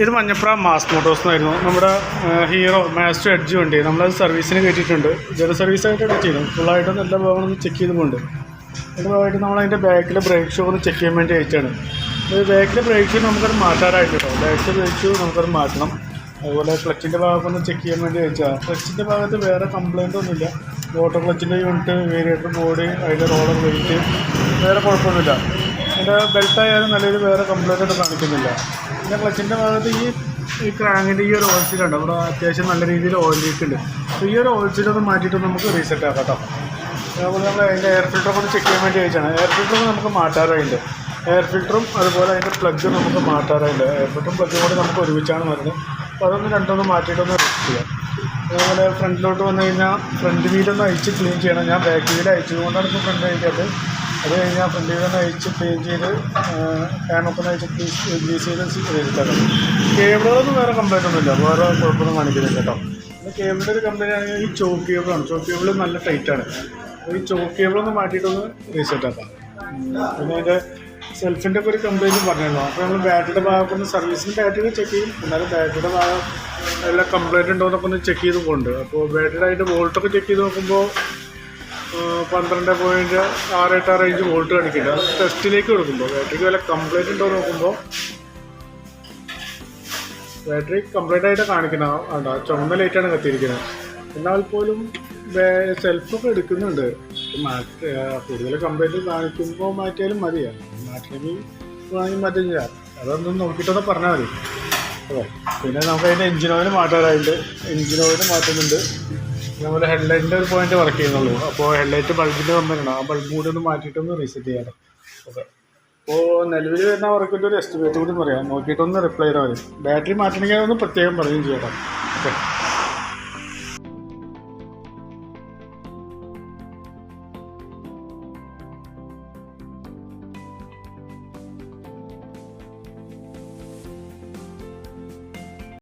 ഇത് Manjapra mass Motors എന്നായിരുന്നു നമ്മുടെ ഹീറോ മാസ്റ്റർ എഡ്ജ് വണ്ടി. നമ്മളത് സർവീസിന് കയറ്റിയിട്ടുണ്ട്. ജനറൽ സർവീസായിട്ട് ചെയ്തു. ഫുള്ളായിട്ടൊന്നും എല്ലാ ഭാഗങ്ങളും ചെക്ക് ചെയ്തുകൊണ്ട് അതിൻ്റെ ഭാഗമായിട്ട് നമ്മളതിൻ്റെ ബാക്കിൽ ബ്രേക്ക് ഷൂ ഒന്ന് ചെക്ക് ചെയ്യാൻ വേണ്ടി അയച്ചാണ്. ബാക്കിൽ ബ്രേക്ക് ഷൂ നമുക്കത് മാറ്റാനായിട്ട് കേട്ടോ. ബാക്കിൽ ബ്രേക്ക് ഷൂ നമുക്കത് മാറ്റണം. അതുപോലെ ക്ലച്ചിൻ്റെ ഭാഗമൊന്ന് ചെക്ക് ചെയ്യാൻ വേണ്ടി അയച്ചാൽ ക്ലച്ചിൻ്റെ ഭാഗത്ത് വേറെ കംപ്ലയിൻ്റ് ഒന്നുമില്ല. ഓട്ടോ ക്ലച്ചിൻ്റെ യൂണിറ്റ്, വേരിയേറ്റർ ബോഡി, അതിൻ്റെ റോളർ വെയിറ്റ് വേറെ കുഴപ്പമൊന്നുമില്ല. അതിൻ്റെ ബെൽറ്റായാലും നല്ലൊരു വേറെ കംപ്ലയിൻ്റ് ഒന്നും കാണിക്കുന്നില്ല. പിന്നെ ക്ലച്ചിൻ്റെ ഭാഗത്ത് ഈ ക്രാങ്കിൻ്റെ ഈ ഒരു ഓയിൽ സീലുണ്ട്. അവിടെ അത്യാവശ്യം നല്ല രീതിയിൽ ഓയിൽ ലീക്ക് ഉണ്ട്. അപ്പോൾ ഈ ഒരു ഓയിൽ സീലൊന്ന് മാറ്റിയിട്ട് നമുക്ക് റീസെറ്റ് ആക്കാം കേട്ടോ. അതുപോലെ നമ്മൾ അതിൻ്റെ എയർ ഫിൽറ്ററൊക്കെ ഒന്ന് ചെക്ക് ചെയ്യാൻ വേണ്ടി അയച്ചാണ്. എയർ ഫിൽറ്ററൊക്കെ നമുക്ക് മാറ്റാറായിട്ടുണ്ട്. എയർ ഫിൽറ്ററും അതുപോലെ അതിൻ്റെ പ്ലഗ് നമുക്ക് മാറ്റാറായിട്ടുണ്ട്. എയർ ഫിൽറ്ററും പ്ലഗും കൂടി നമുക്ക് ഒരുമിച്ചാണ് വരുന്നത്. അപ്പോൾ അതൊന്ന് രണ്ടൊന്ന് മാറ്റിയിട്ടൊന്ന് റെസ്റ്റ് ചെയ്യാം. അതുപോലെ ഫ്രണ്ടിലോട്ട് വന്നു കഴിഞ്ഞാൽ ഫ്രണ്ട് വീലൊന്ന് അയച്ച് ക്ലീൻ ചെയ്യണം. ഞാൻ ബാക്ക് വീൽ അയച്ചതുകൊണ്ടാണ് ഇപ്പോൾ ഫ്രണ്ട് അയക്കാത്തത്. അത് കഴിഞ്ഞാൽ ഫ്രണ്ട് വീലൊന്ന് അയച്ച് ക്ലീൻ ചെയ്ത് ഫാനൊക്കെ ഒന്ന് അയച്ച് ഗ്രീസ് ചെയ്ത് ചെയ്തിട്ടാണ്. കേബിളുകളൊന്നും വേറെ കംപ്ലൈൻ്റ് ഒന്നുമില്ല, വേറെ കുഴപ്പമൊന്നും കാണിക്കുന്നില്ല കേട്ടോ. പിന്നെ കേബിളിൻ്റെ ഒരു കംപ്ലൈൻ്റ് ആണെങ്കിൽ ഈ ചോക്ക് കേബിളാണ്. ചോക്ക് കേബിൾ നല്ല ടൈറ്റാണ്. അപ്പോൾ ഈ ചോക്ക് കേബിളൊന്ന് മാറ്റിയിട്ടൊന്ന് റീസെറ്റ് ആക്കാം. പിന്നെ അതിൻ്റെ സെൽഫിൻ്റെ ഒക്കെ ഒരു കംപ്ലയിൻറ്റ് പറഞ്ഞിരുന്നു. അപ്പോൾ നമ്മൾ ബാറ്ററിയുടെ ഭാഗമൊന്ന് സർവീസിന് ബാറ്ററി ചെക്ക് ചെയ്യും. എന്നാലും ബാറ്ററിയുടെ ഭാഗം എല്ലാം കംപ്ലയിൻറ്റ് ഉണ്ടോ എന്നൊക്കെ ഒന്ന് ചെക്ക് ചെയ്ത് പോകുന്നുണ്ട്. അപ്പോൾ ബാറ്ററിയുടെ അതിൻ്റെ വോൾട്ടൊക്കെ ചെക്ക് ചെയ്ത് നോക്കുമ്പോൾ 12.68 റേഞ്ച് വോൾട്ട് കാണിക്കില്ല. അത് ടെസ്റ്റിലേക്ക് കൊടുക്കുമ്പോൾ ബാറ്ററിക്ക് വല്ല കംപ്ലയിൻറ്റ് ഉണ്ടോ നോക്കുമ്പോൾ ബാറ്ററി കംപ്ലീറ്റ് ആയിട്ട് കാണിക്കണം. ആണ്ടോ ചുവന്ന ലൈറ്റാണ് കത്തിയിരിക്കുന്നത്. എന്നാൽ പോലും സെൽഫൊക്കെ എടുക്കുന്നുണ്ട്. കൂടുതൽ കംപ്ലൈൻറ്റ് കാണിക്കുമ്പോൾ മാറ്റിയാലും മതിയാണ്. മാറ്റണമെങ്കിൽ വേണമെങ്കിൽ മാറ്റം ചെയ്യാം. അതൊന്നും നോക്കിയിട്ടൊന്ന് പറഞ്ഞാൽ മതി. അതെ, പിന്നെ നമുക്ക് അതിൻ്റെ എഞ്ചിൻ ഓയിൽ മാറ്റാറായിട്ട് എഞ്ചിൻ ഓയിൽ മാറ്റുന്നുണ്ട്. അതുപോലെ ഹെഡ്ലൈറ്റിൻ്റെ ഒരു പോയിന്റ് വർക്ക് ചെയ്യുന്നുള്ളൂ. അപ്പോൾ ഹെഡ്ലൈറ്റ് ബൾബിൻ്റെ കമ്പനിയാണ്. ആ ബൾബ് കൂടി ഒന്ന് മാറ്റിയിട്ടൊന്ന് റീസെറ്റ് ചെയ്യാം. ഓക്കെ, അപ്പോൾ നിലവിൽ വരുന്ന വർക്കിൻ്റെ ഒരു എസ്റ്റിമേറ്റ് കൂടി പറയാം. നോക്കിയിട്ടൊന്ന് റിപ്ലൈ ചെയ്താൽ മതി. ബാറ്ററി മാറ്റണമെങ്കിൽ ഒന്ന് പ്രത്യേകം പറയുകയും ചെയ്യാം. ഓക്കെ.